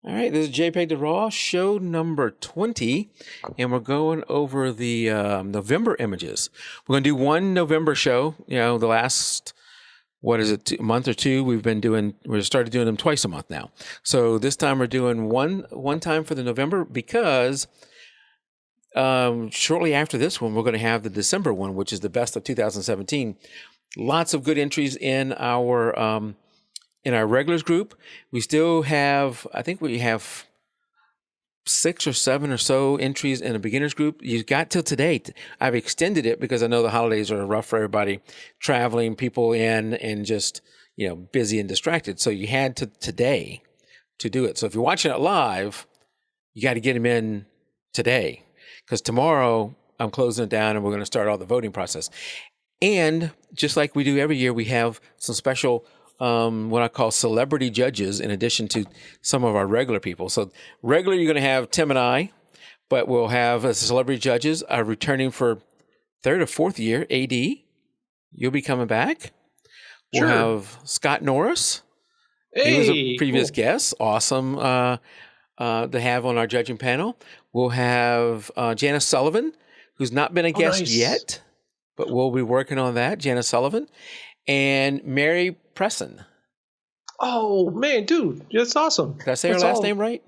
All right, this is jpeg2RAW, show number 20, and we're going over the November images. We're going to do one November show. The last, a month or two, we started doing them twice a month now. So this time we're doing one time for the November because shortly after this one, we're going to have the December one, which is the best of 2017. Lots of good entries in our regulars group. We still have, I think we have 6 or 7 or so entries in a beginners group. You got till today. I've extended it because I know the holidays are rough for everybody, traveling, people in, and just, busy and distracted. So you had to today to do it. So if you're watching it live, you got to get them in today because tomorrow I'm closing it down and we're going to start all the voting process. And just like we do every year, we have some special what I call celebrity judges in addition to some of our regular people. So regular, you're going to have Tim and I, but we'll have as celebrity judges returning for 3rd or 4th year, A.D. You'll be coming back. We'll have Scott Norris. Hey, he was a previous guest. Awesome to have on our judging panel. We'll have Janice Sullivan, who's not been a guest yet, but we'll be working on that. Janice Sullivan. And Mary Presson. Oh, man, dude, that's awesome. Did I say her last name right?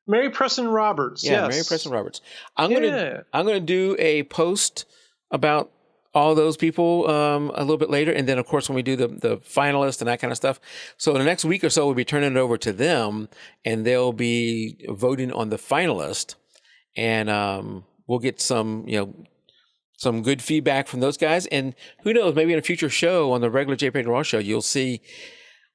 Mary Presson Roberts. Yeah, yes. Mary Presson Roberts. I'm gonna do a post about all those people a little bit later, and then of course when we do the finalists and that kind of stuff. So in the next week or so, we'll be turning it over to them, and they'll be voting on the finalist, and we'll get some good feedback from those guys. And who knows, maybe in a future show on the regular jpeg2RAW show, you'll see,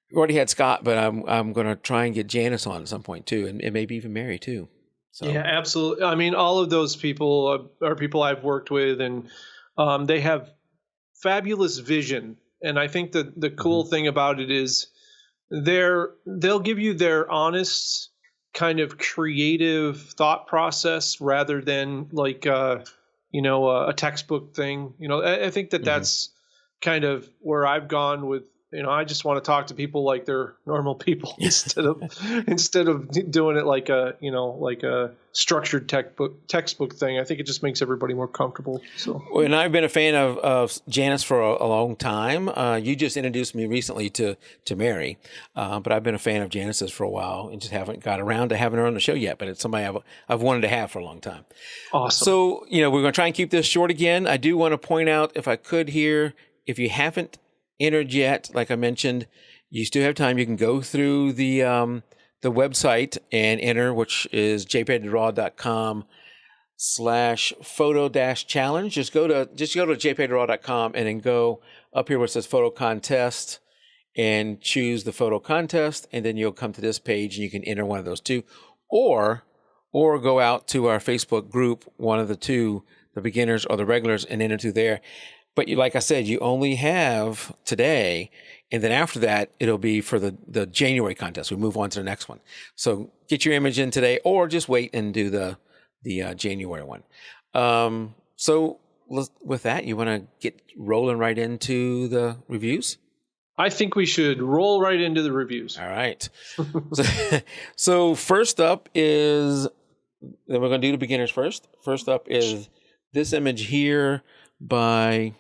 we already had Scott, but I'm going to try and get Janice on at some point too. And maybe even Mary too. So. Yeah, absolutely. I mean, all of those people are people I've worked with, and they have fabulous vision. And I think that the cool thing about it is they'll give you their honest kind of creative thought process rather than like, a textbook thing. I think that that's kind of where I've gone with, I just want to talk to people like they're normal people instead of doing it like a structured textbook thing. I think it just makes everybody more comfortable. So, and I've been a fan of Janice for a long time. You just introduced me recently to Mary, but I've been a fan of Janice's for a while and just haven't got around to having her on the show yet. But it's somebody I've wanted to have for a long time. Awesome. So we're going to try and keep this short again. I do want to point out, if I could here, if you haven't entered yet, like I mentioned, you still have time. You can go through the website and enter, which is jpeg2RAW.com/photo-challenge. Just go to jpeg2RAW.com and then go up here where it says photo contest and choose the photo contest, and then you'll come to this page and you can enter one of those two, or go out to our Facebook group, one of the two, the beginners or the regulars, and enter to there. But like I said, you only have today, and then after that, it'll be for the January contest. We move on to the next one. So get your image in today, or just wait and do the January one. So with that, you want to get rolling right into the reviews? I think we should roll right into the reviews. All right. So first up is, then we're going to do the beginners first. First up is this image here by...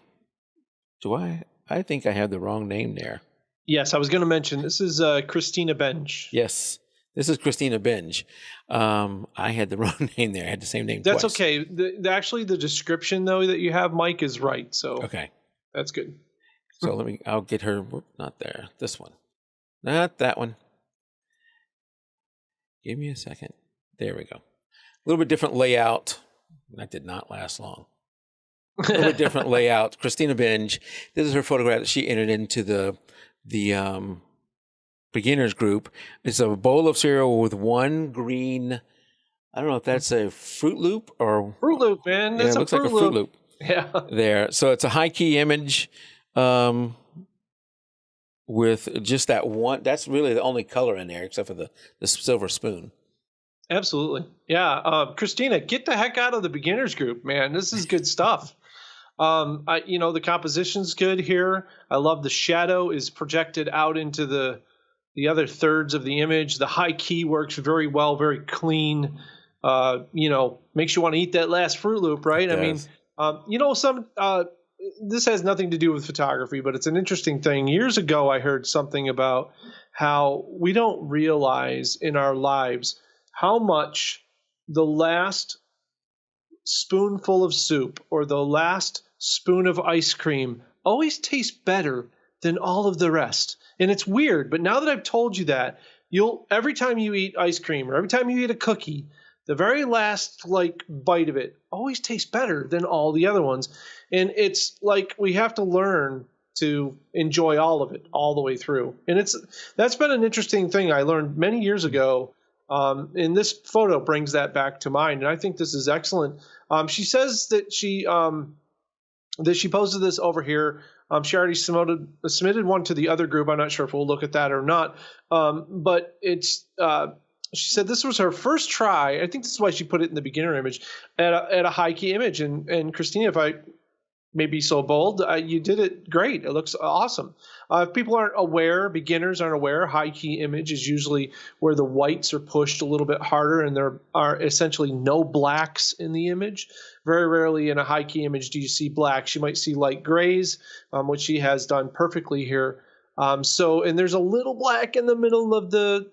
I think I have the wrong name there. Yes, I was going to mention, this is Christina Benge. Yes, this is Christina Benge. I had the wrong name there. I had the same name twice. That's okay. Actually, the description, though, that you have, Mike, is right. So okay, that's good. So I'll get her, not there, this one. Not that one. Give me a second. There we go. A little bit different layout. That did not last long. A little bit different layout. Christina Benge. This is her photograph that she entered into the beginners group. It's a bowl of cereal with one green. I don't know if that's a Fruit Loop or Fruit Loop, man. That's it looks like a Fruit Loop. Yeah. There. So it's a high key image with just that one. That's really the only color in there, except for the silver spoon. Absolutely. Yeah. Christina, get the heck out of the beginners group, man. This is good stuff. The composition's good here. I love the shadow is projected out into the the other thirds of the image. The high key works very well, very clean. Makes you want to eat that last Fruit Loop, right? I mean, this has nothing to do with photography, but it's an interesting thing. Years ago, I heard something about how we don't realize in our lives how much the last spoonful of soup or the last spoon of ice cream always tastes better than all of the rest. And it's weird, but now that I've told you that, every time you eat ice cream or every time you eat a cookie, the very last bite of it always tastes better than all the other ones. And it's like we have to learn to enjoy all of it all the way through. And that's been an interesting thing I learned many years ago. And this photo brings that back to mind. And I think this is excellent. She says that she posted this over here. She already submitted one to the other group. I'm not sure if we'll look at that or not. But she said this was her first try. I think this is why she put it in the beginner image at a high key image. And Christina, if I may be so bold, you did it great. It looks awesome. If people aren't aware, beginners aren't aware, high key image is usually where the whites are pushed a little bit harder and there are essentially no blacks in the image. Very rarely in a high key image do you see blacks. You might see light grays, which she has done perfectly here. And there's a little black in the middle of the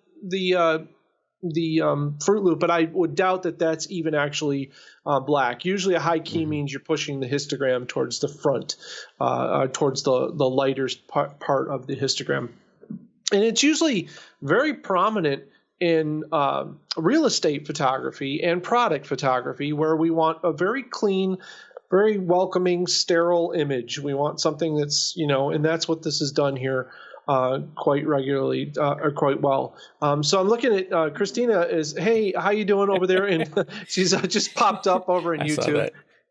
Fruit Loop, but I would doubt that that's even actually black. Usually a high key means you're pushing the histogram towards the front, towards the lighter part of the histogram. And it's usually very prominent in real estate photography and product photography, where we want a very clean, very welcoming, sterile image. We want something that's, and that's what this has done here. Quite regularly or quite well. So I'm looking at Christina hey, how you doing over there? And she's just popped up over in YouTube.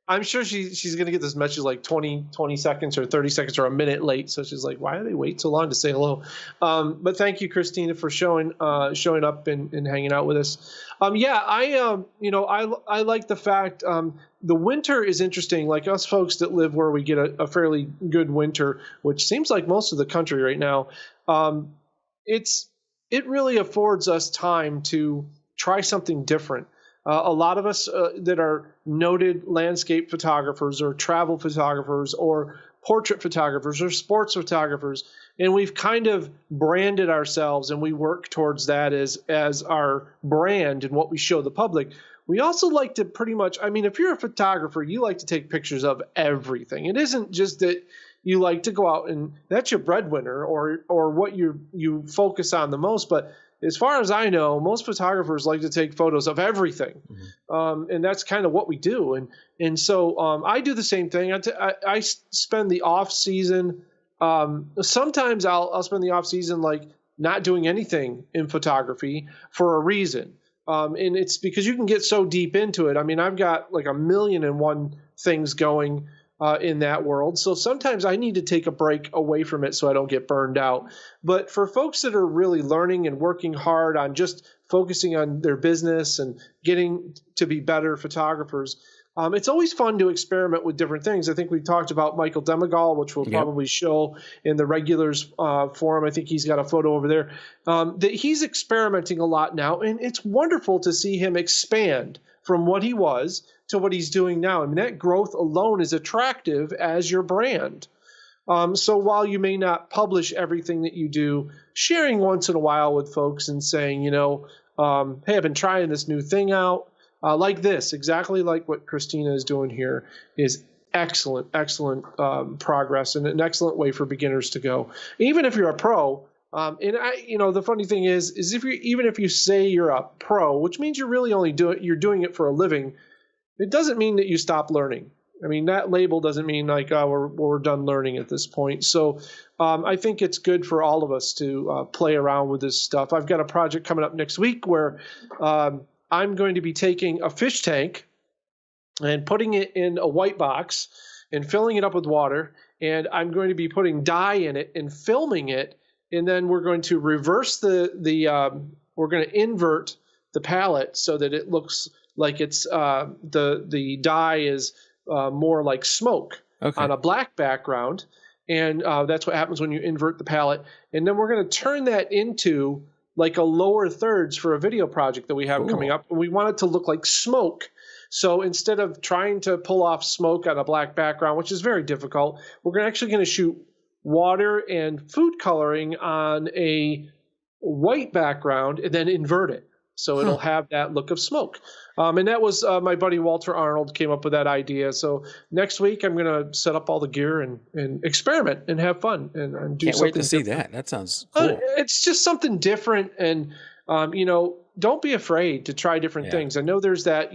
I'm sure she's going to get this message like 20 seconds or 30 seconds or a minute late. So she's like, why do they wait so long to say hello? But thank you, Christina, for showing up and hanging out with us. I like the fact the winter is interesting. Like us folks that live where we get a fairly good winter, which seems like most of the country right now, it really affords us time to try something different. A lot of us that are noted landscape photographers or travel photographers or portrait photographers or sports photographers, and we've kind of branded ourselves and we work towards that as our brand and what we show the public. We also like to pretty much, if you're a photographer, you like to take pictures of everything. It isn't just that you like to go out and that's your breadwinner or what you focus on the most, but as far as I know, most photographers like to take photos of everything. And that's kind of what we do. And so I do the same thing. I spend the off season. Sometimes I'll spend the off season like not doing anything in photography for a reason. And it's because you can get so deep into it. I've got like 1,000,001 things going in that world. So sometimes I need to take a break away from it so I don't get burned out. But for folks that are really learning and working hard on just focusing on their business and getting to be better photographers, it's always fun to experiment with different things. I think we talked about Michael Demagal, which we'll probably show in the regulars forum. I think he's got a photo over there. That he's experimenting a lot now, and it's wonderful to see him expand from what he was to what he's doing now. That growth alone is attractive as your brand. So while you may not publish everything that you do, sharing once in a while with folks and saying, hey, I've been trying this new thing out, like this, exactly like what Christina is doing here, is excellent progress and an excellent way for beginners to go. Even if you're a pro, the funny thing is even if you say you're a pro, which means you're really only you're doing it for a living, it doesn't mean that you stop learning. That label doesn't mean like, we're done learning at this point. So I think it's good for all of us to play around with this stuff. I've got a project coming up next week where I'm going to be taking a fish tank and putting it in a white box and filling it up with water. And I'm going to be putting dye in it and filming it. And then we're going to reverse we're going to invert the palette so that it looks like it's the dye is more like smoke on a black background. And that's what happens when you invert the palette. And then we're going to turn that into like a lower thirds for a video project that we have coming up. And we want it to look like smoke. So instead of trying to pull off smoke on a black background, which is very difficult, we're actually going to shoot water and food coloring on a white background and then invert it. So it'll have that look of smoke. And that was my buddy Walter Arnold came up with that idea. So next week I'm going to set up all the gear and experiment and have fun and do Can't something wait to see different. that. That sounds cool. It's just something different. And, don't be afraid to try different things. I know there's that,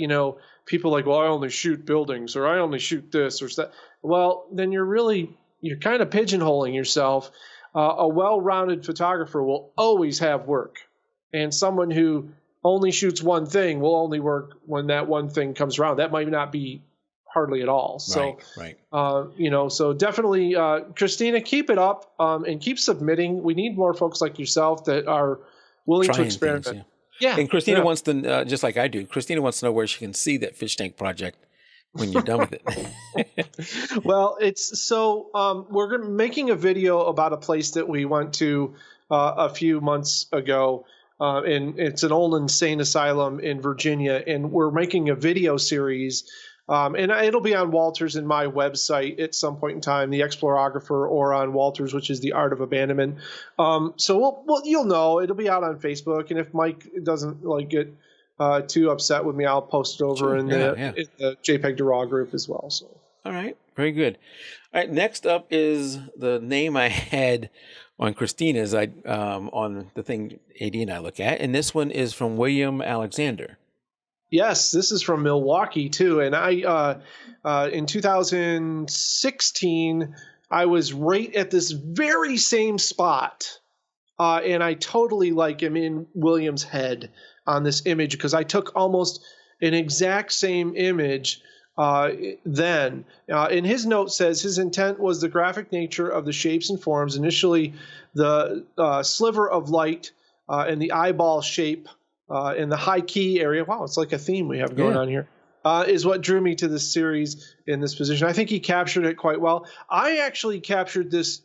people like, well, I only shoot buildings or I only shoot this or that. Well, then you're kind of pigeonholing yourself. A well-rounded photographer will always have work. And someone who only shoots one thing will only work when that one thing comes around. That might not be hardly at all. So, right. So definitely, Christina, keep it up and keep submitting. We need more folks like yourself that are willing to experiment. Things, yeah. And Christina wants to, just like I do, Christina wants to know where she can see that fish tank project when you're done with it. Well, we're making a video about a place that we went to a few months ago. And it's an old insane asylum in Virginia, and we're making a video series, and it'll be on Walter's and my website at some point in time, the Explorographer, or on Walter's, which is the Art of Abandonment. So you'll know it'll be out on Facebook, and if Mike doesn't get too upset with me, I'll post it over in the jpeg2RAW group as well. So all right, very good. All right, next up is the name I had on Christina's on the thing AD and I look at, and this one is from William Alexander. Yes, this is from Milwaukee too, and I in 2016 I was right at this very same spot, and I totally am in William's head on this image because I took almost an exact same image. And his note says his intent was the graphic nature of the shapes and forms. Initially, the sliver of light and the eyeball shape in the high key area. Wow, it's like a theme we have going on here. Is what drew me to this series in this position. I think he captured it quite well. I actually captured this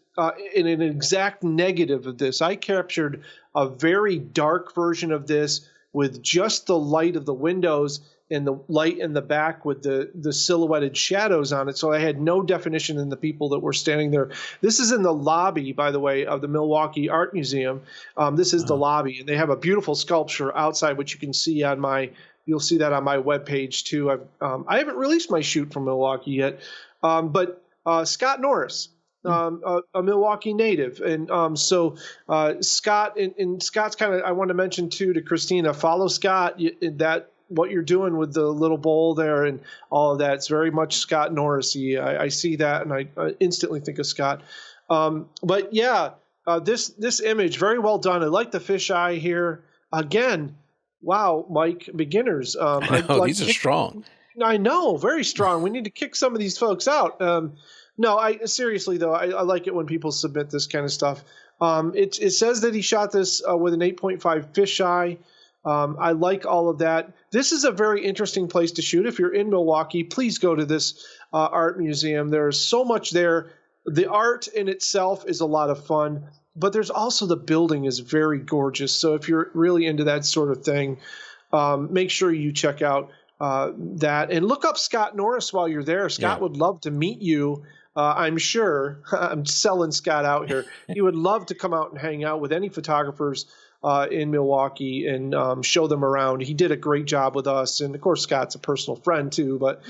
in an exact negative of this. I captured a very dark version of this with just the light of the windows and the light in the back with the silhouetted shadows on it. So I had no definition in the people that were standing there. This is in the lobby, by the way, of the Milwaukee Art Museum. This is the lobby, and they have a beautiful sculpture outside, which you can see you'll see that on my webpage too. I haven't released my shoot from Milwaukee yet, but Scott Norris, a Milwaukee native. And so Scott, and Scott's I want to mention too to Christina, follow Scott, what you're doing with the little bowl there and all of that. It's very much Scott Norris-y. I see that and I instantly think of Scott. But yeah, this image, very well done. I like the fisheye here. Again, wow, Mike, beginners. These are strong. I know, very strong. We need to kick some of these folks out. No, seriously though, I like it when people submit this kind of stuff. It says that he shot this with an 8.5 fisheye. I like all of that. This is a very interesting place to shoot. If you're in Milwaukee, please go to this art museum. There's so much there. The art in itself is a lot of fun, but there's also the building is very gorgeous. So if you're really into that sort of thing, make sure you check out that. And look up Scott Norris while you're there. Scott would love to meet you. I'm sure. I'm selling Scott out here. He would love to come out and hang out with any photographers in Milwaukee and show them around. He did a great job with us. And of course, Scott's a personal friend too, but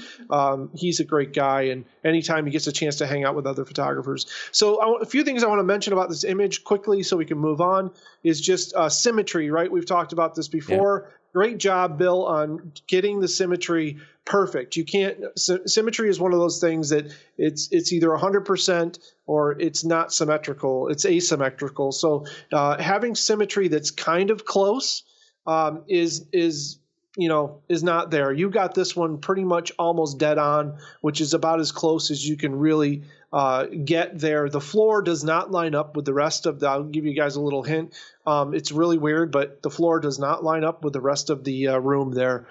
he's a great guy. And anytime he gets a chance to hang out with other photographers. So a few things I want to mention about this image quickly so we can move on is just symmetry, right? We've talked about this before. Yeah. Great job, Bill, on getting the symmetry perfect. You can't. Symmetry is one of those things that it's either 100% or it's not symmetrical. It's asymmetrical. So having symmetry that's kind of close is not there. You got this one pretty much almost dead on, which is about as close as you can really get there. The floor does not line up with the rest of I'll give you guys a little hint. It's really weird, but the floor does not line up with the rest of the room there.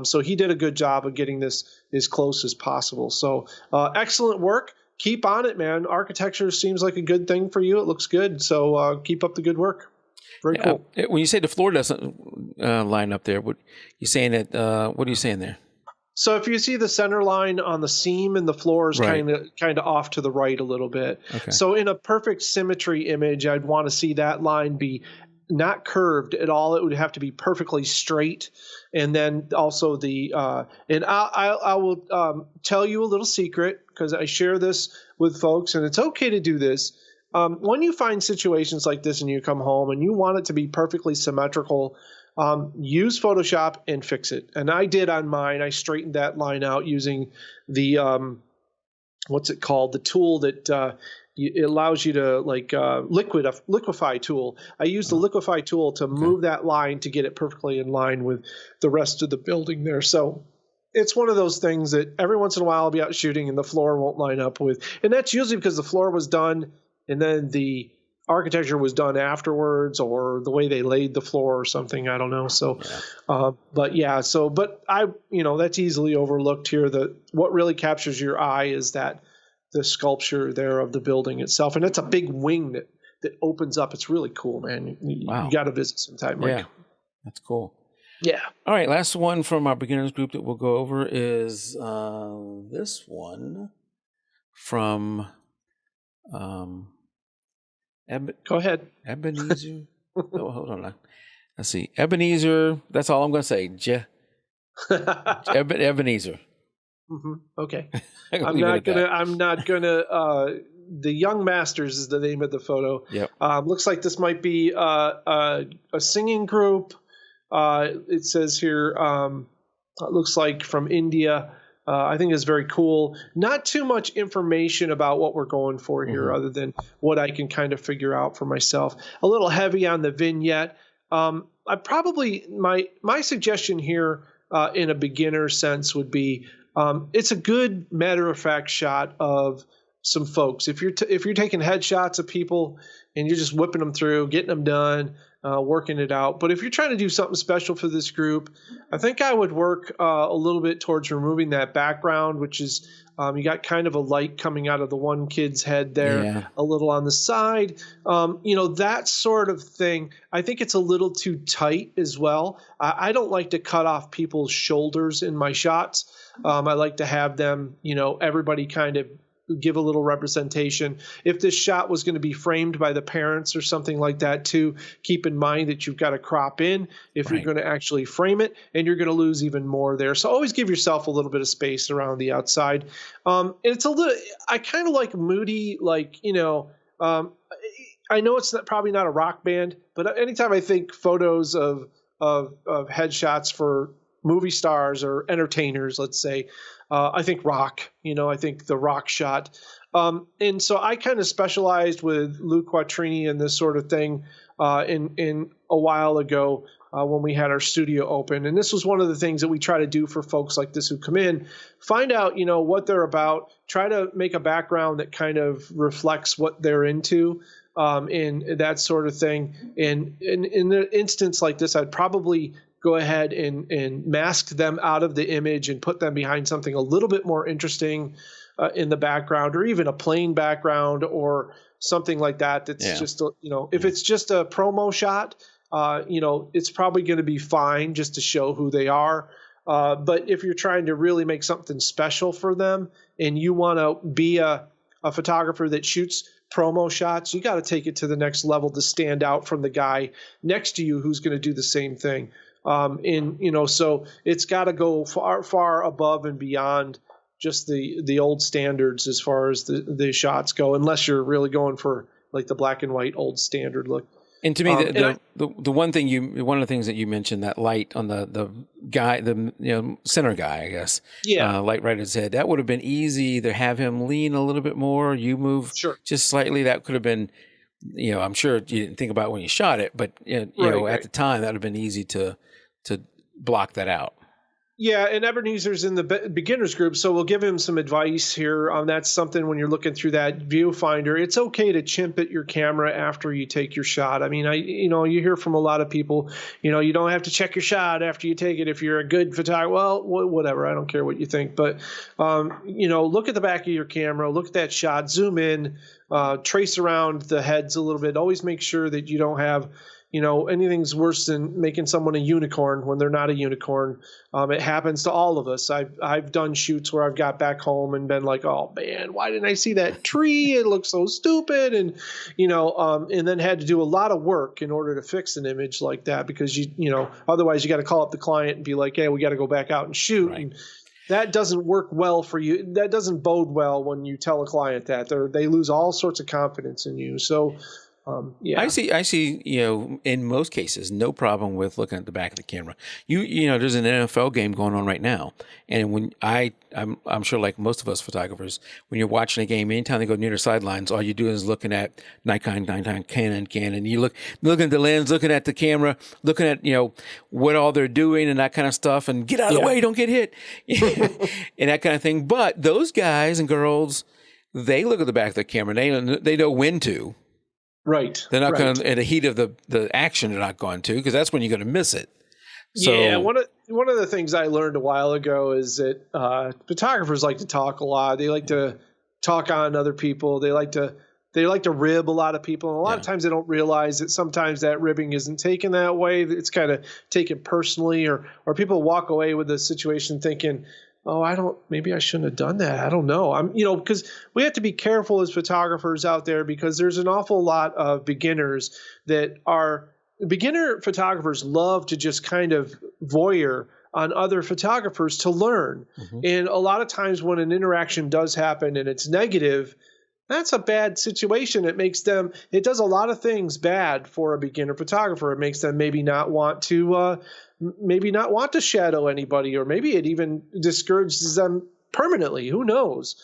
So he did a good job of getting this as close as possible. So excellent work. keep on it, man. Architecture seems like a good thing for you. It looks good. So keep up the good work. Very cool. When you say the floor doesn't line up there, what you saying that? What are you saying there? So if you see the center line on the seam and the floor is Right. kind of off to the right a little bit. Okay. So in a perfect symmetry image, I'd want to see that line be not curved at all. It would have to be perfectly straight. And then also and I will tell you a little secret, because I share this with folks, and it's okay to do this. When you find situations like this and you come home and you want it to be perfectly symmetrical, use Photoshop and fix it. And I did on mine. I straightened that line out using the what's it called? The tool that it allows you to liquify tool. I used the liquify tool to move that line to get it perfectly in line with the rest of the building there. So it's one of those things that every once in a while I'll be out shooting and the floor won't line up with. And that's usually because the floor was done and then the architecture was done afterwards, or the way they laid the floor or something. I don't know. So, but I, that's easily overlooked here. What really captures your eye is the sculpture there of the building itself. And it's a big wing that opens up. It's really cool, man. You got to visit sometime, Mike. Yeah, that's cool. Yeah. All right. Last one from our beginners group that we'll go over is this one from, go ahead. Ebenezer. Oh, hold on. Let's see. Ebenezer. That's all I'm going to say. Ebenezer. Mm-hmm. Okay. I'm not gonna. The Young Masters is the name of the photo. Yep. Looks like this might be a singing group. It says here. It looks like from India. I think it's very cool. Not too much information about what we're going for here, other than what I can kind of figure out for myself. A little heavy on the vignette. I probably my suggestion here in a beginner sense would be it's a good matter of fact shot of some folks. If you're taking headshots of people and you're just whipping them through, getting them done, working it out. But if you're trying to do something special for this group, I think I would work a little bit towards removing that background, which is you got kind of a light coming out of the one kid's head there, a little on the side. That sort of thing. I think it's a little too tight as well. I don't like to cut off people's shoulders in my shots. I like to have them, everybody kind of give a little representation. If this shot was going to be framed by the parents or something like that too, keep in mind that you've got to crop in if you're going to actually frame it, and you're going to lose even more there. So always give yourself a little bit of space around the outside. And it's I kind of like moody, I know it's probably not a rock band, but anytime I think photos of headshots for movie stars or entertainers, let's say, I think rock, I think the rock shot. And so I kind of specialized with Lou Quattrini and this sort of thing in a while ago when we had our studio open. And this was one of the things that we try to do for folks like this who come in, find out, what they're about, try to make a background that kind of reflects what they're into. And that sort of thing. And in an instance like this, I'd probably go ahead and mask them out of the image and put them behind something a little bit more interesting in the background, or even a plain background or something like that. That's just, if it's just a promo shot, it's probably going to be fine just to show who they are. But if you're trying to really make something special for them and you want to be a photographer that shoots promo shots, you got to take it to the next level to stand out from the guy next to you who's going to do the same thing. So it's got to go far, far above and beyond just the old standards as far as the shots go, unless you're really going for like the black and white old standard look. And to me, the one of the things that you mentioned, that light on the guy, center guy, I guess, light right at his head, that would have been easy to have him lean a little bit more. You move just slightly. That could have been, I'm sure you didn't think about when you shot it, but at the time that would have been easy to block that out. Yeah, and Ebenezer's in the beginners group, so we'll give him some advice here. That's something when you're looking through that viewfinder. It's okay to chimp at your camera after you take your shot. I mean, you hear from a lot of people, you don't have to check your shot after you take it if you're a good photographer. Well, whatever. I don't care what you think, but look at the back of your camera, look at that shot, zoom in, trace around the heads a little bit. Always make sure that you don't have anything's worse than making someone a unicorn when they're not a unicorn. It happens to all of us. I've done shoots where I've got back home and been like, oh man, why didn't I see that tree? It looks so stupid. And, and then had to do a lot of work in order to fix an image like that because otherwise you got to call up the client and be like, hey, we got to go back out and shoot. Right. And that doesn't work well for you. That doesn't bode well when you tell a client that they lose all sorts of confidence in you. So, yeah. I see, in most cases, no problem with looking at the back of the camera. There's an NFL game going on right now. And when I'm sure like most of us photographers, when you're watching a game, anytime they go near the sidelines, all you do is looking at Nikon, Canon. You looking at the lens, looking at the camera, looking at, what all they're doing and that kind of stuff and get out of the way, don't get hit and that kind of thing. But those guys and girls, they look at the back of the camera. They know when to. Right. They're not going to, in the heat of the action, they're not going to, because that's when you're going to miss it. So, yeah, one of the things I learned a while ago is that photographers like to talk a lot. They like to talk on other people. They like to rib a lot of people. And a lot of times they don't realize that sometimes that ribbing isn't taken that way. It's kind of taken personally, or people walk away with the situation thinking, oh, maybe I shouldn't have done that. I don't know. Because we have to be careful as photographers out there because there's an awful lot of beginners that are beginner photographers love to just kind of voyeur on other photographers to learn. Mm-hmm. And a lot of times when an interaction does happen and it's negative, that's a bad situation. It does a lot of things bad for a beginner photographer. It makes them maybe not want to shadow anybody, or maybe it even discourages them permanently. Who knows?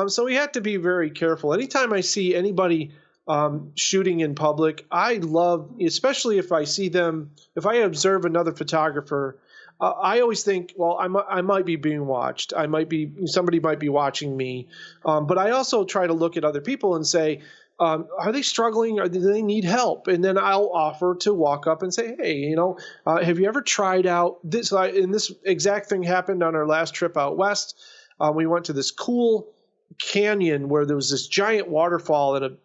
So we have to be very careful. Anytime I see anybody shooting in public, I love, especially if I observe another photographer, I always think, well, I might be being watched. Somebody might be watching me. But I also try to look at other people and say, are they struggling or do they need help? And then I'll offer to walk up and say, hey, have you ever tried out this? And this exact thing happened on our last trip out west. We went to this cool canyon where there was this giant waterfall and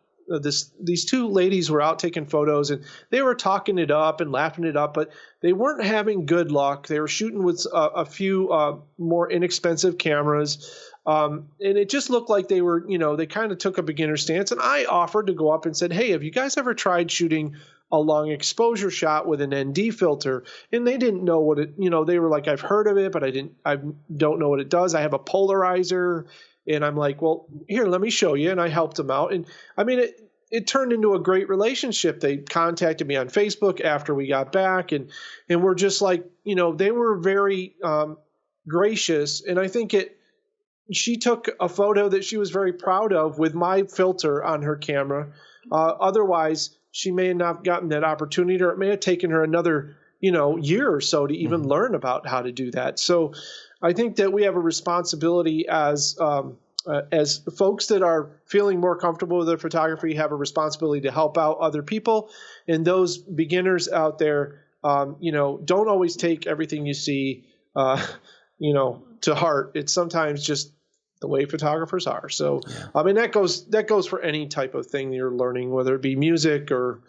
these two ladies were out taking photos and they were talking it up and laughing it up, but they weren't having good luck. They were shooting with a few more inexpensive cameras. And it just looked like they were, they kind of took a beginner stance. And I offered to go up and said, hey, have you guys ever tried shooting a long exposure shot with an ND filter? And they didn't know what it, they were like, I've heard of it, but I don't know what it does. I have a polarizer. And I'm like, well, here, let me show you. And I helped them out. And I mean, it turned into a great relationship. They contacted me on Facebook after we got back. And we're just like, they were very gracious. And I think she took a photo that she was very proud of with my filter on her camera. Otherwise, she may not have gotten that opportunity, or it may have taken her another, year or so to even learn about how to do that. So I think that we have a responsibility as folks that are feeling more comfortable with their photography, have a responsibility to help out other people. And those beginners out there, don't always take everything you see, to heart. It's sometimes just the way photographers are. So, I mean, that goes for any type of thing you're learning, whether it be music or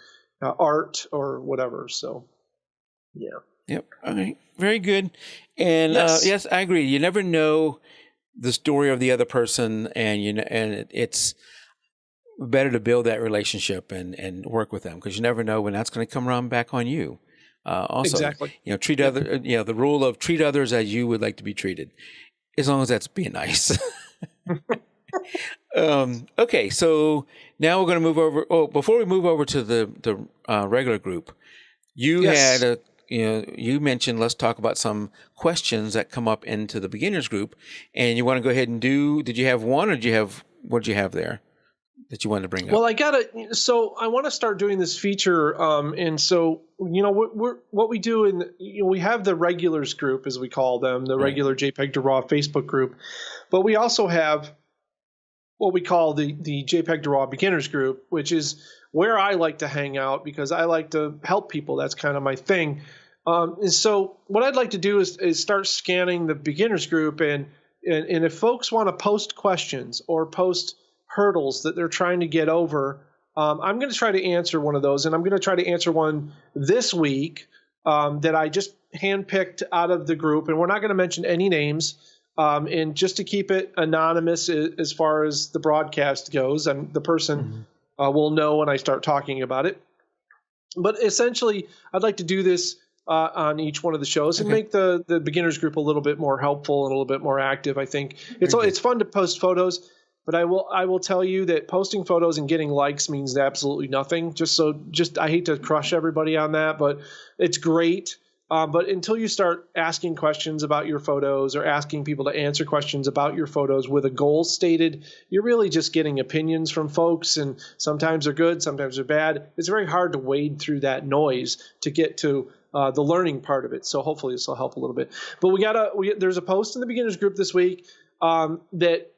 art or whatever. So, yeah. Yep. All right. Very good. And yes, I agree. You never know the story of the other person, and it's better to build that relationship and work with them, because you never know when that's going to come around back on you. Also, exactly. Treat other. The rule of treat others as you would like to be treated, as long as that's being nice. Okay, so now we're going to move over. Oh, before we move over to the regular group, you had you mentioned, let's talk about some questions that come up into the beginners group, and you want to go ahead and did you have one, or what did you have there? that you wanted to bring up? Well, I want to start doing this feature. And so, what we do we have the regulars group, as we call them, the regular jpeg2RAW Facebook group, but we also have what we call the jpeg2RAW beginners group, which is where I like to hang out because I like to help people. That's kind of my thing. And so what I'd like to do is start scanning the beginners group, and if folks want to post questions or post hurdles that they're trying to get over, I'm going to try to answer one of those, and I'm going to try to answer one this week that I just handpicked out of the group, and we're not going to mention any names, and just to keep it anonymous as far as the broadcast goes, and the person will know when I start talking about it. But essentially, I'd like to do this on each one of the shows and make the beginners group a little bit more helpful and a little bit more active. I think it's fun to post photos, but I will tell you that posting photos and getting likes means absolutely nothing. I hate to crush everybody on that, but it's great. But until you start asking questions about your photos or asking people to answer questions about your photos with a goal stated, you're really just getting opinions from folks, and sometimes they're good, sometimes they're bad. It's very hard to wade through that noise to get to the learning part of it. So hopefully this will help a little bit. But there's a post in the beginners group this week that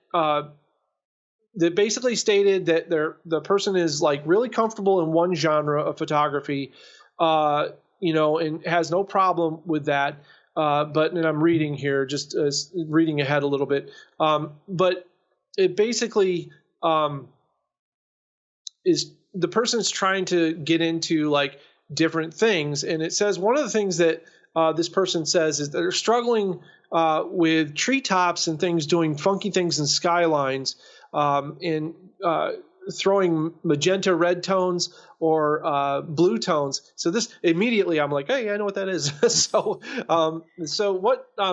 basically stated that the person is like really comfortable in one genre of photography, and has no problem with that. And I'm reading here, just reading ahead a little bit. But it basically is the person's trying to get into like different things. And it says one of the things that this person says is they're struggling with treetops and things, doing funky things in skylines, in throwing magenta red tones or blue tones. So this immediately I'm like, hey, I know what that is.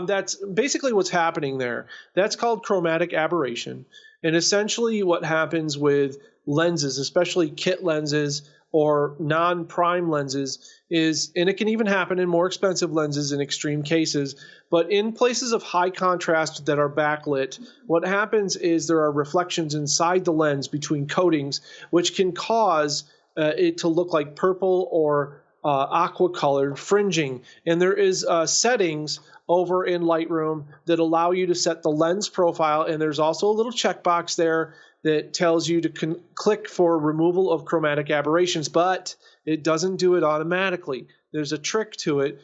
That's basically what's happening there. That's called chromatic aberration. And essentially what happens with lenses, especially kit lenses or non-prime lenses, and it can even happen in more expensive lenses in extreme cases, but in places of high contrast that are backlit, what happens is there are reflections inside the lens between coatings, which can cause it to look like purple or aqua-colored fringing. And there is settings over in Lightroom that allow you to set the lens profile, and there's also a little checkbox there that tells you to click for removal of chromatic aberrations, but it doesn't do it automatically. There's a trick to it.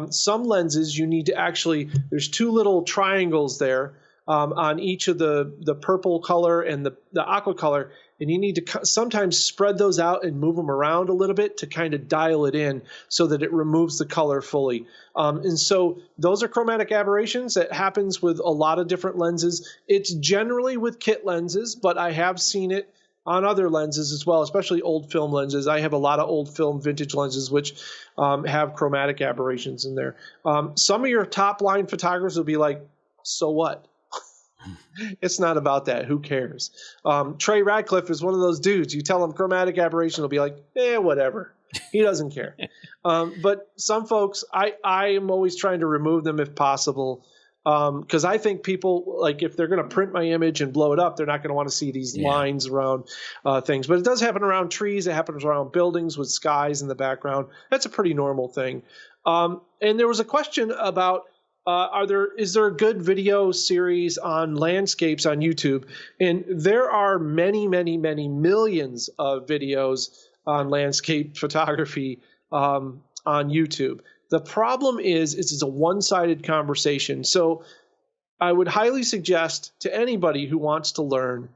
Some lenses you need to actually, there's two little triangles there on each of the purple color and the aqua color, and you need to sometimes spread those out and move them around a little bit to kind of dial it in so that it removes the color fully. And so those are chromatic aberrations. That happens with a lot of different lenses. It's generally with kit lenses, but I have seen it on other lenses as well, especially old film lenses. I have a lot of old film vintage lenses which have chromatic aberrations in there. Some of your top line photographers will be like, so what? It's not about that. Who cares? Trey Radcliffe is one of those dudes. You tell him chromatic aberration, he'll be like, whatever. He doesn't care. But some folks, I am always trying to remove them if possible, because I think people, like, if they're going to print my image and blow it up, they're not going to want to see these lines around things. But it does happen around trees. It happens around buildings with skies in the background. That's a pretty normal thing. And there was a question about, is there a good video series on landscapes on YouTube? And there are many, many, many millions of videos on landscape photography on YouTube. The problem is it's a one-sided conversation. So I would highly suggest to anybody who wants to learn,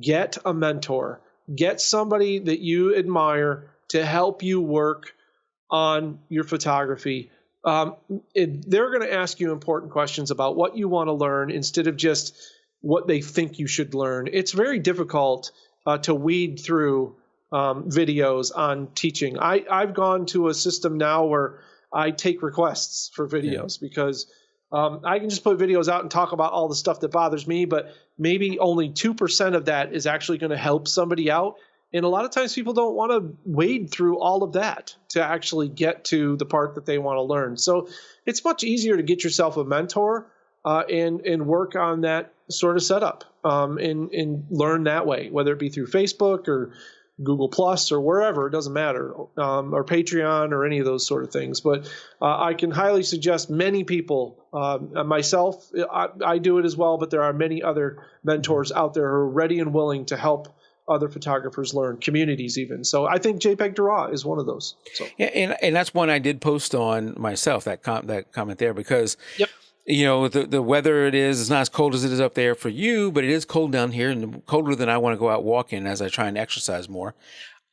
get a mentor, get somebody that you admire to help you work on your photography. They're going to ask you important questions about what you want to learn instead of just what they think you should learn. It's very difficult to weed through videos on teaching. I've gone to a system now where I take requests for videos because I can just put videos out and talk about all the stuff that bothers me, but maybe only 2% of that is actually going to help somebody out. And a lot of times people don't want to wade through all of that to actually get to the part that they want to learn. So it's much easier to get yourself a mentor and work on that sort of setup and learn that way, whether it be through Facebook or Google Plus or wherever, it doesn't matter, or Patreon or any of those sort of things. But I can highly suggest many people, myself, I do it as well, but there are many other mentors out there who are ready and willing to help other photographers learn, communities even. So I think jpeg2RAW is one of those. So. Yeah, and that's one I did post on myself, that comment there, because Yep. you know, the weather it's not as cold as it is up there for you, but it is cold down here and colder than I want to go out walking as I try and exercise more.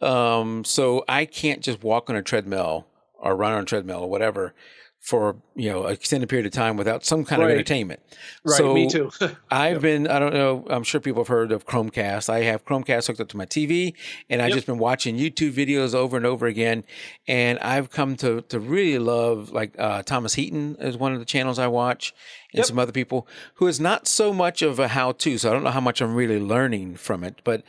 So I can't just walk on a treadmill or run on a treadmill or whatever for, you know, an extended period of time without some kind of entertainment. Right, so me too. I've been, I don't know, I'm sure people have heard of Chromecast. I have Chromecast hooked up to my TV, and I've just been watching YouTube videos over and over again. And I've come to really love, like Thomas Heaton is one of the channels I watch, and some other people who is not so much of a how-to. So I don't know how much I'm really learning from it, but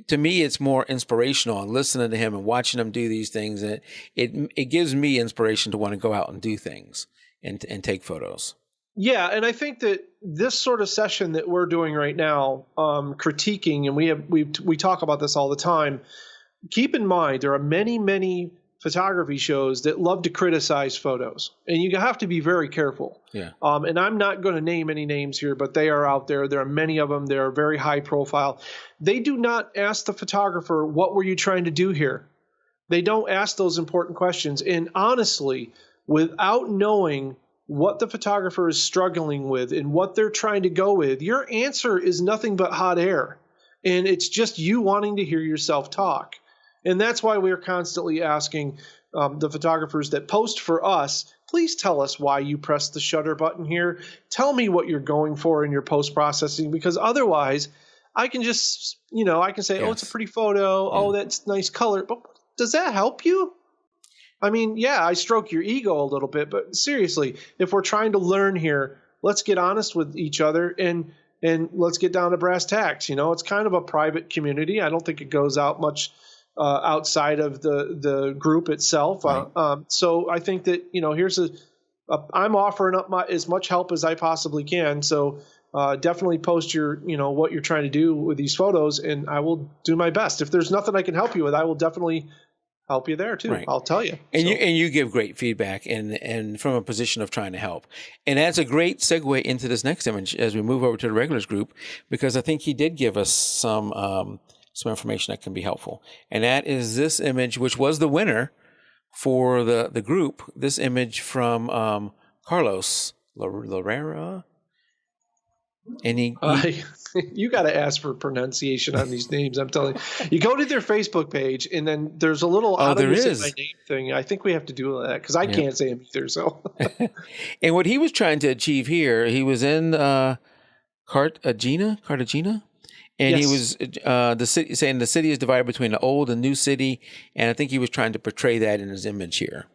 to me, it's more inspirational, and listening to him and watching him do these things. And it gives me inspiration to want to go out and do things and take photos. Yeah, and I think that this sort of session that we're doing right now, critiquing, and we talk about this all the time. Keep in mind, there are many photography shows that love to criticize photos, and you have to be very careful. Yeah. And I'm not going to name any names here, but they are out there. There are many of them. They are very high profile. They do not ask the photographer, what were you trying to do here? They don't ask those important questions. And honestly, without knowing what the photographer is struggling with and what they're trying to go with, your answer is nothing but hot air. And it's just you wanting to hear yourself talk. And that's why we're constantly asking the photographers that post for us, please tell us why you pressed the shutter button here. Tell me what you're going for in your post-processing, because otherwise I can just, I can say, oh, it's a pretty photo. Yeah. Oh, that's nice color. But does that help you? I mean, yeah, I stroke your ego a little bit, but seriously, if we're trying to learn here, let's get honest with each other and let's get down to brass tacks. It's kind of a private community. I don't think it goes out much outside of the group itself. Right. So I think that, here's I'm offering up as much help as I possibly can. So definitely post your, what you're trying to do with these photos, and I will do my best. If there's nothing I can help you with, I will definitely help you there too. Right. I'll tell you. And you give great feedback and from a position of trying to help. And that's a great segue into this next image as we move over to the regulars group, because I think he did give us some information that can be helpful. And that is this image, which was the winner for the group. This image from Carlos Larrera. And you got to ask for pronunciation on these names. I'm telling you. You go to their Facebook page, and then there's a little there is my name thing. I think we have to do that because I can't say them either. So, and what he was trying to achieve here, he was in Cartagena, and he was the city, saying the city is divided between the old and new city, and I think he was trying to portray that in his image here.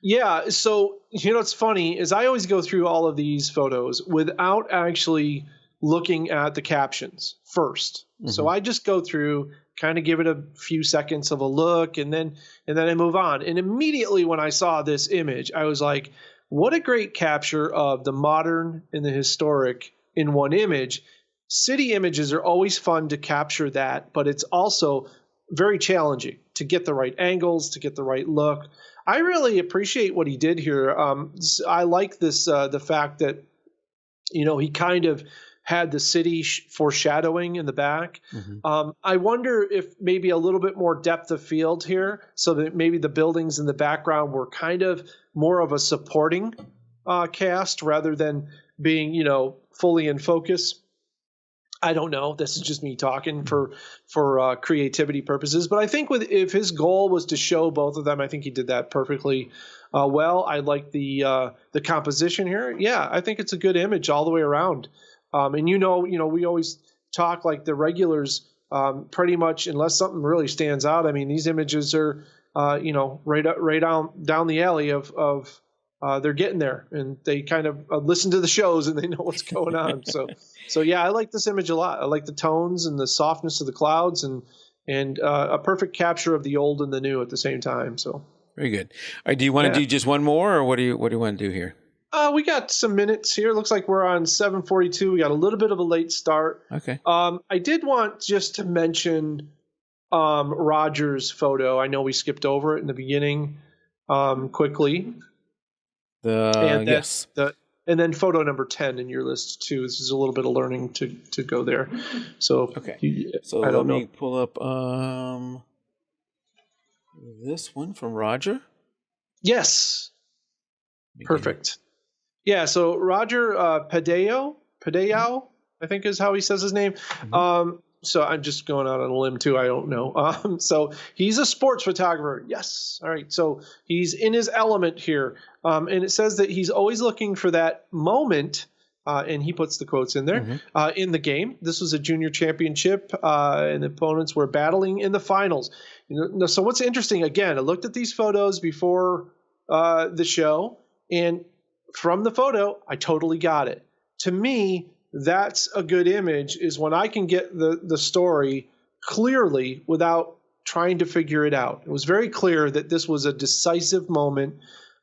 Yeah, so what's funny is I always go through all of these photos without actually looking at the captions first. Mm-hmm. So I just go through, kind of give it a few seconds of a look, and then I move on. And immediately when I saw this image, I was like, what a great capture of the modern and the historic in one image. City images are always fun to capture that, but it's also very challenging to get the right angles, to get the right look. I really appreciate what he did here. I like this, the fact that, he kind of had the city foreshadowing in the back. Mm-hmm. I wonder if maybe a little bit more depth of field here, so that maybe the buildings in the background were kind of more of a supporting cast rather than being, fully in focus. I don't know. This is just me talking for creativity purposes. But I think if his goal was to show both of them, I think he did that perfectly well. I like the composition here. Yeah, I think it's a good image all the way around. And we always talk like the regulars pretty much, unless something really stands out. I mean, these images are right down the alley of they're getting there, and they kind of listen to the shows and they know what's going on. So yeah, I like this image a lot. I like the tones and the softness of the clouds, and a perfect capture of the old and the new at the same time. So very good. All right, do you want to do just one more, or what do you want to do here? We got some minutes here. Looks like we're on 7:42. We got a little bit of a late start. Okay. I did want just to mention Roger's photo. I know we skipped over it in the beginning quickly. Yes. And then photo number 10 in your list too. This is a little bit of learning to go there. So okay. So I don't let me know. pull up this one from Roger. Yes. Perfect. Yeah, so Roger Padeo, I think is how he says his name. Mm-hmm. So I'm just going out on a limb too. I don't know. So he's a sports photographer. Yes. All right. So he's in his element here. And it says that he's always looking for that moment. And he puts the quotes in there in the game. This was a junior championship, and the opponents were battling in the finals. So what's interesting, again, I looked at these photos before the show, and from the photo, I totally got it. To me, that's a good image, is when I can get the story clearly without trying to figure it out. It was very clear that this was a decisive moment.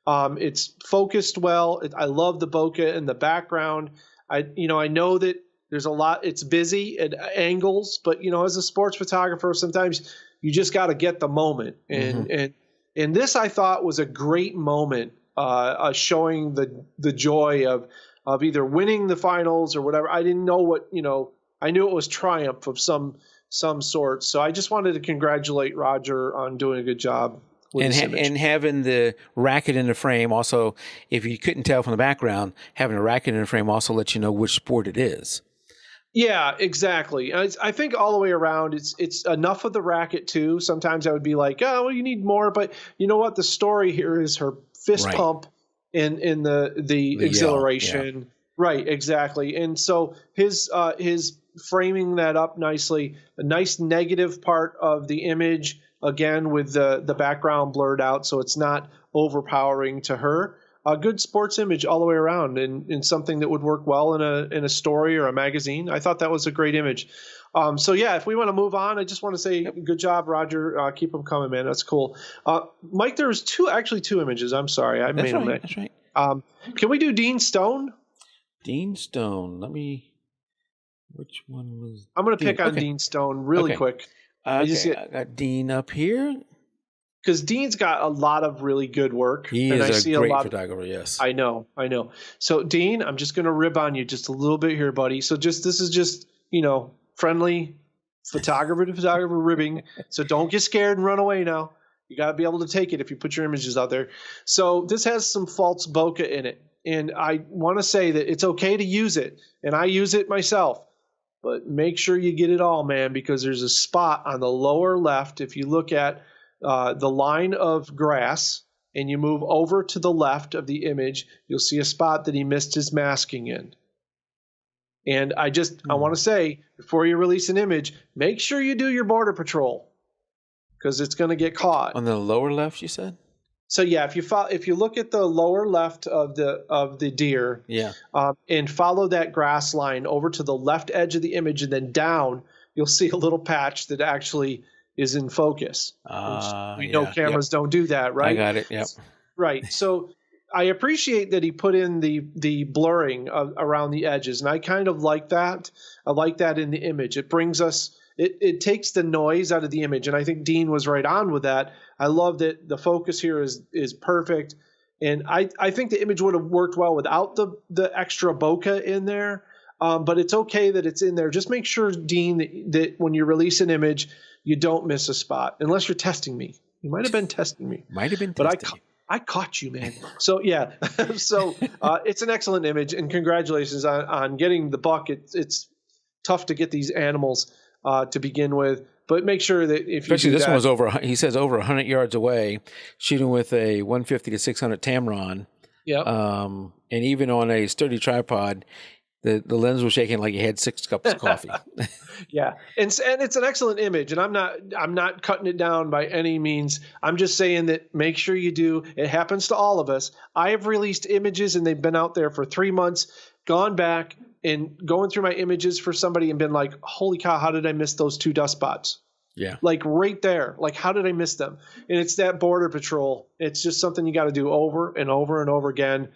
It's focused well. I love the bokeh in the background. I know that there's a lot. It's busy at angles, but as a sports photographer, sometimes you just got to get the moment. And this, I thought, was a great moment, showing the joy of either winning the finals or whatever. I didn't know I knew it was triumph of some sort. So I just wanted to congratulate Roger on doing a good job. And having the racket in the frame also, if you couldn't tell from the background, having a racket in the frame also lets you know which sport it is. Yeah, exactly. I think all the way around, it's enough of the racket too. Sometimes I would be like, oh, well, you need more, but you know what? The story here is her fist pump in the exhilaration. Yell, yeah. Right, exactly. And so his framing that up nicely, a nice negative part of the image, again with the background blurred out so it's not overpowering to her. A good sports image all the way around, and something that would work well in a story or a magazine. I thought that was a great image. So yeah, if we want to move on, I just want to say good job, Roger. Keep them coming, man. That's cool. Mike, there was two images. I'm sorry, I made them. That's right. Can we do Dean Stone? Dean Stone. Which one was? I'm going to pick on Dean Stone really quick. I got Dean up here. Because Dean's got a lot of really good work. He is a great photographer, yes. I know. So, Dean, I'm just going to rib on you just a little bit here, buddy. So this is just, friendly photographer to photographer ribbing. So don't get scared and run away now. You got to be able to take it if you put your images out there. So this has some false bokeh in it. And I want to say that it's okay to use it. And I use it myself. But make sure you get it all, man, because there's a spot on the lower left. If you look at the line of grass and you move over to the left of the image, you'll see a spot that he missed his masking in. And I want to say, before you release an image, make sure you do your border patrol, because it's going to get caught. On the lower left, you said? So yeah, if you look at the lower left of the deer, and follow that grass line over to the left edge of the image and then down, you'll see a little patch that actually is in focus. We know cameras don't do that, right? I got it. Yep. Right. So I appreciate that he put in the blurring around the edges, and I kind of like that. I like that in the image. It brings us. It takes the noise out of the image, and I think Dean was right on with that. I love that the focus here is perfect, and I think the image would have worked well without the extra bokeh in there. But it's okay that it's in there. Just make sure, Dean, that when you release an image, you don't miss a spot, unless you're testing me. You might have been testing me. Might have been testing but I caught you, man. So yeah, it's an excellent image, and congratulations on getting the buck. It's tough to get these animals to begin with, but make sure that if you especially this one was over. He says over 100 yards away, shooting with a 150 to 600 Tamron. Yeah. And even on a sturdy tripod, the lens was shaking like you had 6 cups of coffee. Yeah, and it's an excellent image, and I'm not cutting it down by any means. I'm just saying that make sure you do. It happens to all of us. I have released images, and they've been out there for 3 months, gone back and going through my images for somebody and been like, holy cow, how did I miss those 2 dust spots? Yeah. Like right there. Like, how did I miss them? And it's that border patrol. It's just something you got to do over and over and over again.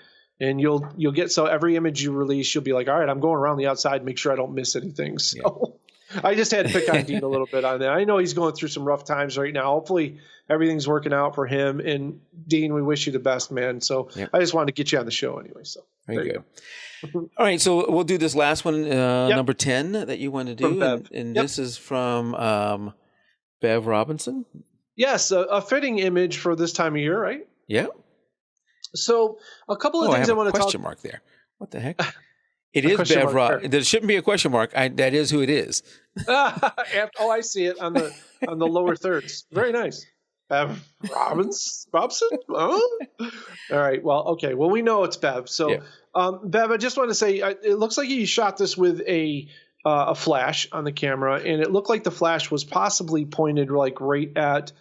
And you'll get, so every image you release, you'll be like, all right, I'm going around the outside, make sure I don't miss anything. So I just had to pick on Dean a little bit on that. I know he's going through some rough times right now. Hopefully everything's working out for him. And Dean, we wish you the best, man. So I just wanted to get you on the show anyway. So very good. All right, so we'll do this last one, number 10 that you want to do, and this is from Bev Robinson. Yes, a fitting image for this time of year, right? Yeah. So a couple of things I want to talk. Question mark there. What the heck? It is Bev Robinson. There shouldn't be a question mark. That is who it is. Oh, I see it on the lower thirds. Very nice. Bev Robinson? Oh? All right. Well, okay. Well, we know it's Bev. So, Bev, I just want to say, it looks like you shot this with a flash on the camera, and it looked like the flash was possibly pointed like right at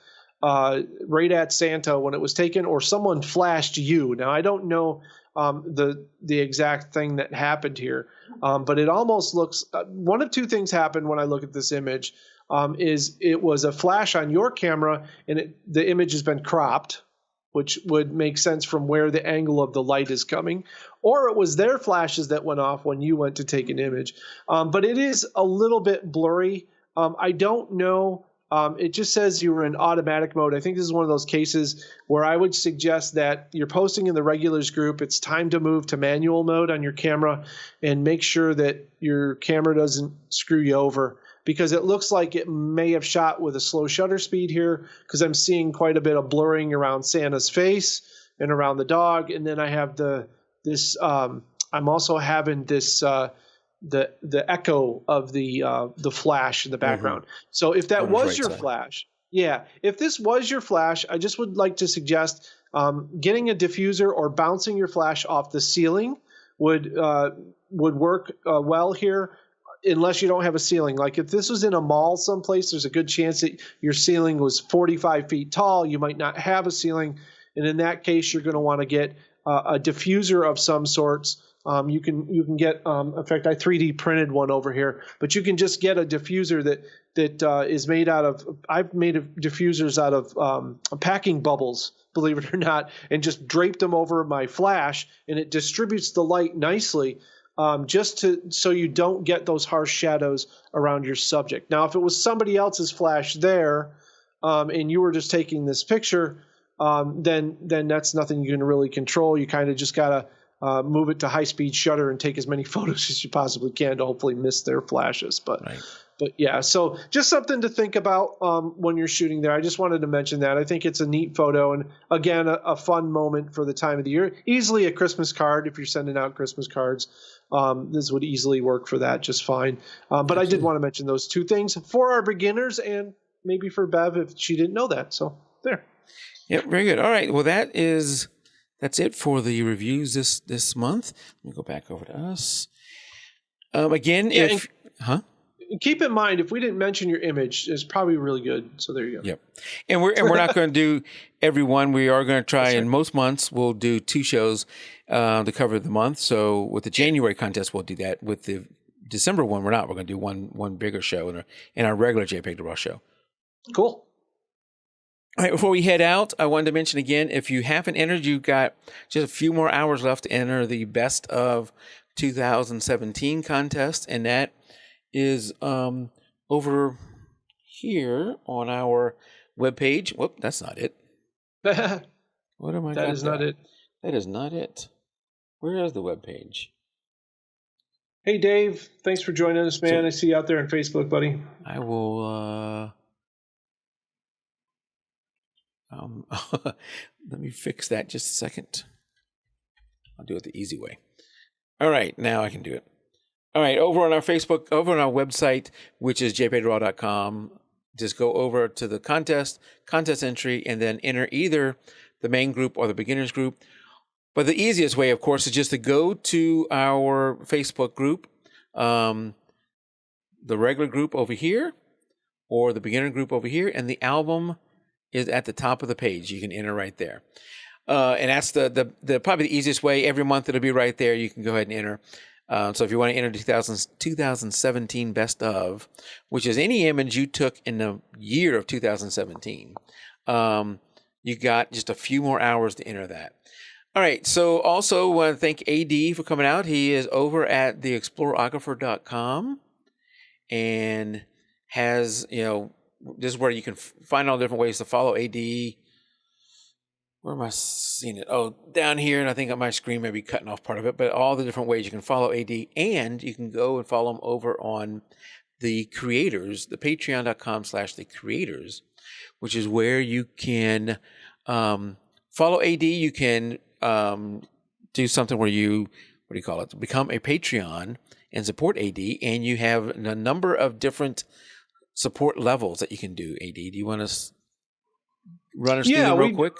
Santa when it was taken, or someone flashed you. Now, I don't know the exact thing that happened here, but it almost looks one of two things happened when I look at this image. Is it was a flash on your camera, and the image has been cropped, which would make sense from where the angle of the light is coming, or it was their flashes that went off when you went to take an image. But it is a little bit blurry. I don't know. It just says you were in automatic mode. I think this is one of those cases where I would suggest that you're posting in the regulars group. It's time to move to manual mode on your camera and make sure that your camera doesn't screw you over, because it looks like it may have shot with a slow shutter speed here, because I'm seeing quite a bit of blurring around Santa's face and around the dog. And then I have I'm also having this the echo of the flash in the background. So if that was your flash, if this was your flash, I just would like to suggest getting a diffuser or bouncing your flash off the ceiling would work well here. Unless you don't have a ceiling. Like if this was in a mall someplace, there's a good chance that your ceiling was 45 feet tall. You might not have a ceiling. And in that case, you're going to want to get a diffuser of some sorts. You can get, in fact, I 3D printed one over here, but you can just get a diffuser that is made out of, I've made diffusers out of packing bubbles, believe it or not, and just draped them over my flash, and it distributes the light nicely. So you don't get those harsh shadows around your subject. Now, if it was somebody else's flash there, and you were just taking this picture, then that's nothing you can really control. You kind of just gotta move it to high-speed shutter and take as many photos as you possibly can to hopefully miss their flashes. But yeah, so just something to think about when you're shooting there. I just wanted to mention that. I think it's a neat photo, and again, a fun moment for the time of the year. Easily a Christmas card if you're sending out Christmas cards. This would easily work for that just fine. But I did want to mention those two things for our beginners, and maybe for Bev if she didn't know that. So there. Yep, very good. All right. Well, that's it for the reviews this month. Let me go back over to us. Again, keep in mind, if we didn't mention your image, it's probably really good. So there you go. Yep. And we're not going to do every one. We are going to try, in most months, we'll do 2 shows to cover the month. So with the January contest, we'll do that. With the December one, we're not. We're going to do one bigger show in our regular jpeg2RAW show. Cool. All right, before we head out, I wanted to mention again, if you haven't entered, you've got just a few more hours left to enter the Best of 2017 contest, and that is over here on our webpage. Whoop, that's not it. What am I? That is not it. That is not it. Where is the webpage? Hey, Dave. Thanks for joining us, man. I see you out there on Facebook, buddy. I will... let me fix that just a second. I'll do it the easy way. All right, now I can do it. All right, over on our Facebook, over on our website, which is jpeg2RAW.com, just go over to the contest entry, and then enter either the main group or the beginners group. But the easiest way, of course, is just to go to our Facebook group, the regular group over here, or the beginner group over here, and the album is at the top of the page. You can enter right there. And that's the probably the easiest way. Every month it'll be right there. You can go ahead and enter. So if you want to enter 2017 Best of, which is any image you took in the year of 2017, you got just a few more hours to enter that. All right. So also want to thank AD for coming out. He is over at theexplorographer.com and has, this is where you can find all different ways to follow AD. Where am I seeing it? Oh, down here. And I think on my screen may be cutting off part of it, but all the different ways you can follow AD, and you can go and follow him over on the creators, the patreon.com/the creators, which is where you can follow AD. You can do something where you, what do you call it? Become a Patreon and support AD. And you have a number of different support levels that you can do. AD, do you want to run us through them real quick?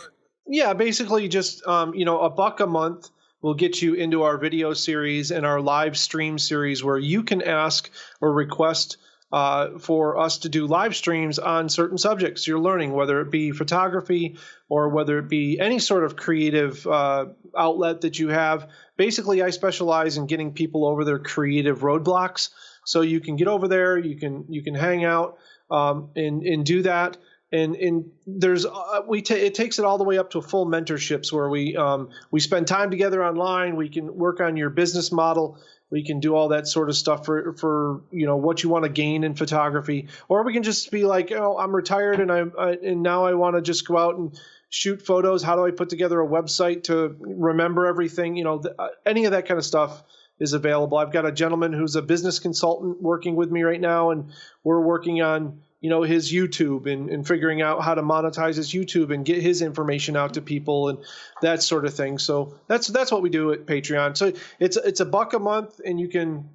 Yeah, basically just, $1 a month will get you into our video series and our live stream series where you can ask or request for us to do live streams on certain subjects you're learning, whether it be photography or whether it be any sort of creative outlet that you have. Basically, I specialize in getting people over their creative roadblocks. So you can get over there, you can hang out and do that. And there's it takes it all the way up to full mentorships where we spend time together online. We can work on your business model. We can do all that sort of stuff for what you want to gain in photography, or we can just be like, I'm retired and now I want to just go out and shoot photos. How do I put together a website to remember everything? Any of that kind of stuff is available. I've got a gentleman who's a business consultant working with me right now, and we're working on his YouTube and figuring out how to monetize his YouTube and get his information out to people and that sort of thing. So that's what we do at Patreon. So it's $1 a month, and you can,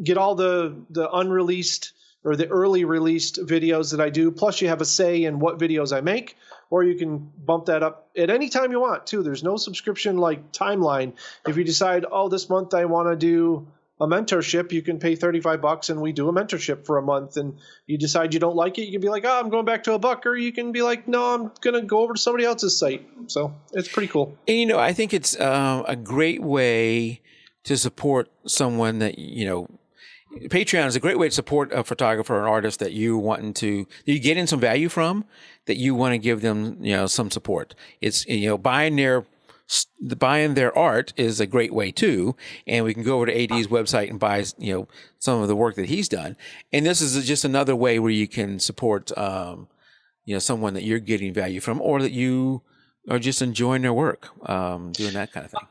get all the unreleased or the early released videos that I do. Plus you have a say in what videos I make, or you can bump that up at any time you want too. There's no subscription like timeline. If you decide, this month I want to do a mentorship, you can pay $35 and we do a mentorship for a month. And you decide you don't like it, you can be like, I'm going back to $1, or you can be like, no, I'm going to go over to somebody else's site. So it's pretty cool. And, I think it's a great way to support someone that, Patreon is a great way to support a photographer or an artist that you get in some value from, that you want to give them, some support. It's, buying their art is a great way too. And we can go over to AD's website and buy, some of the work that he's done. And this is just another way where you can support, someone that you're getting value from, or that you are just enjoying their work, doing that kind of thing.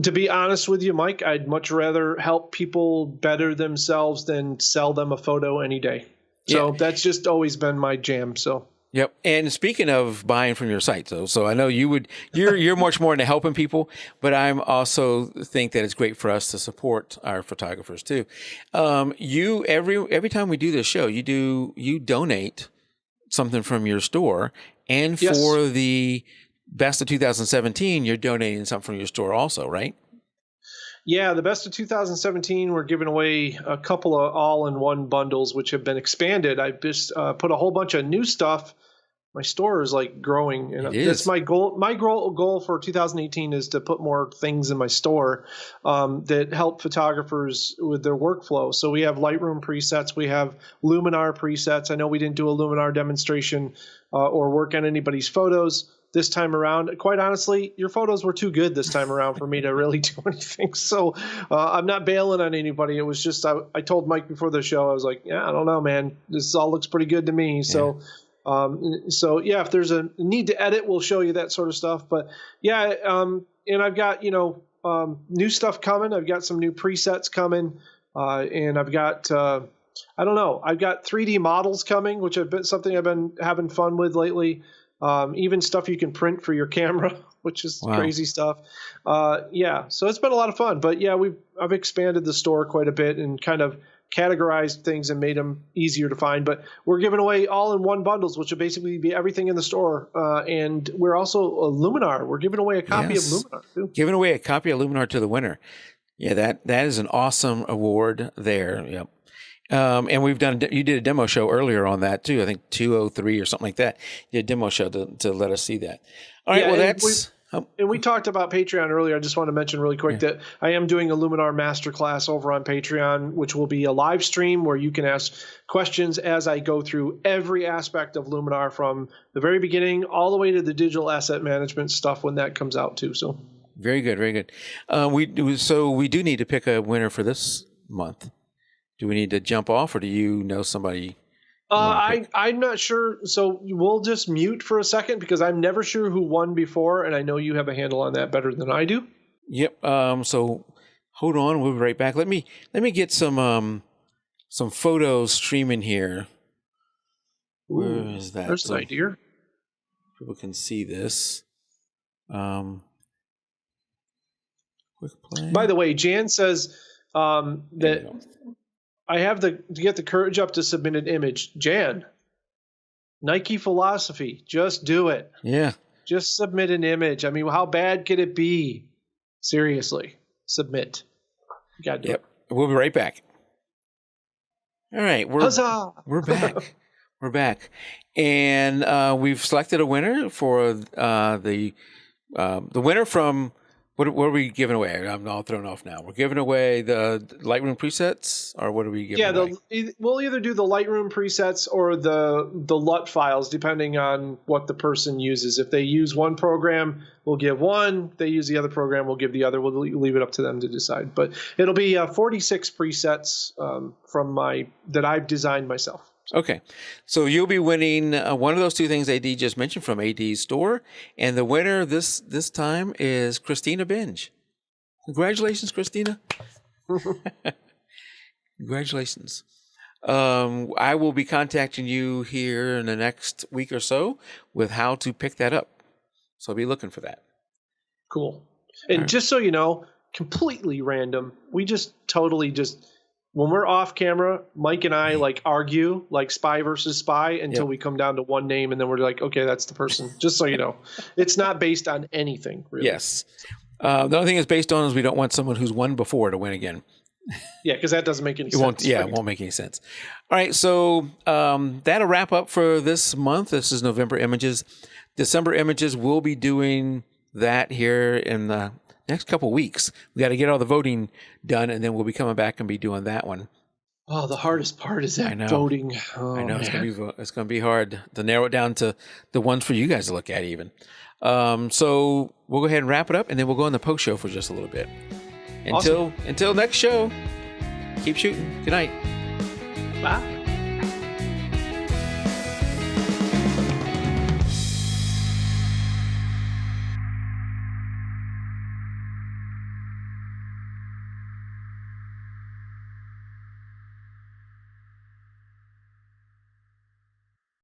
To be honest with you, Mike, I'd much rather help people better themselves than sell them a photo any day. So that's just always been my jam. So. Yep. And speaking of buying from your site, so I know you're much more into helping people, but I'm also think that it's great for us to support our photographers too. Every time we do this show, you donate something from your store, and for the Best of 2017, you're donating something from your store also, right? Yeah, the Best of 2017, we're giving away a couple of all-in-one bundles, which have been expanded. I've just put a whole bunch of new stuff. My store is like growing, and that's my goal. My goal for 2018 is to put more things in my store that help photographers with their workflow. So we have Lightroom presets, we have Luminar presets. I know we didn't do a Luminar demonstration or work on anybody's photos this time around. Quite honestly, your photos were too good this time around for me to really do anything. So I'm not bailing on anybody. It was just I told Mike before the show, I was like, I don't know, man. This all looks pretty good to me. Yeah. So if there's a need to edit, we'll show you that sort of stuff. But and I've got new stuff coming. I've got some new presets coming, and I've got I've got 3D models coming, which have been something I've been having fun with lately. Even stuff you can print for your camera, which is crazy stuff. So it's been a lot of fun. But I've expanded the store quite a bit and kind of categorized things and made them easier to find. But we're giving away all-in-one bundles, which will basically be everything in the store. And we're also a Luminar. We're giving away a copy of Luminar too. Giving away a copy of Luminar to the winner. Yeah, that is an awesome award there. Yep. And you did a demo show earlier on that too. I think 203 or something like that. You did a demo show to let us see that. All right. And we talked about Patreon earlier. I just want to mention really quick that I am doing a Luminar Masterclass over on Patreon, which will be a live stream where you can ask questions as I go through every aspect of Luminar from the very beginning all the way to the digital asset management stuff when that comes out too. So very good, very good. We do need to pick a winner for this month. Do we need to jump off, or do you know somebody? I'm not sure. So we'll just mute for a second because I'm never sure who won before, and I know you have a handle on that better than I do. Yep. So hold on, we'll be right back. Let me get some photos streaming here. Where is that? There's an idea. People can see this. Quick play. By the way, Jan says that I have to get the courage up to submit an image. Jan, Nike philosophy, just do it. Yeah. Just submit an image. I mean, how bad could it be? Seriously, submit. You got to do it. We'll be right back. All right. Huzzah! We're back. We're back. And we've selected a winner for the winner from... What are we giving away? I'm all thrown off now. We're giving away the Lightroom presets, or what are we giving away? We'll either do the Lightroom presets or the LUT files, depending on what the person uses. If they use one program, we'll give one. If they use the other program, we'll give the other. We'll leave it up to them to decide. But it'll be 46 presets that I've designed myself. Okay, so you'll be winning one of those two things AD just mentioned from AD's store, and the winner this time is Christina Benge. Congratulations, Christina! Congratulations. I will be contacting you here in the next week or so with how to pick that up. So be looking for that. Cool. And just so you know, completely random. We just totally when we're off camera, Mike and I argue like spy versus spy until we come down to one name, and then we're like, okay, that's the person. Just so you know, it's not based on anything, really. Yes. The only thing it's based on is we don't want someone who's won before to win again. Yeah, because that doesn't make any sense. It won't make any sense. All right, so that'll wrap up for this month. This is November Images. December Images, we'll be doing that here in the next couple weeks. We got to get all the voting done, and then we'll be coming back and be doing that one. Oh, the hardest part is that voting. Oh, I know man. it's gonna be hard to narrow it down to the ones for you guys to look at even. So we'll go ahead and wrap it up, and then we'll go on the post show for just a little bit. Until next show, keep shooting. Good night. Bye.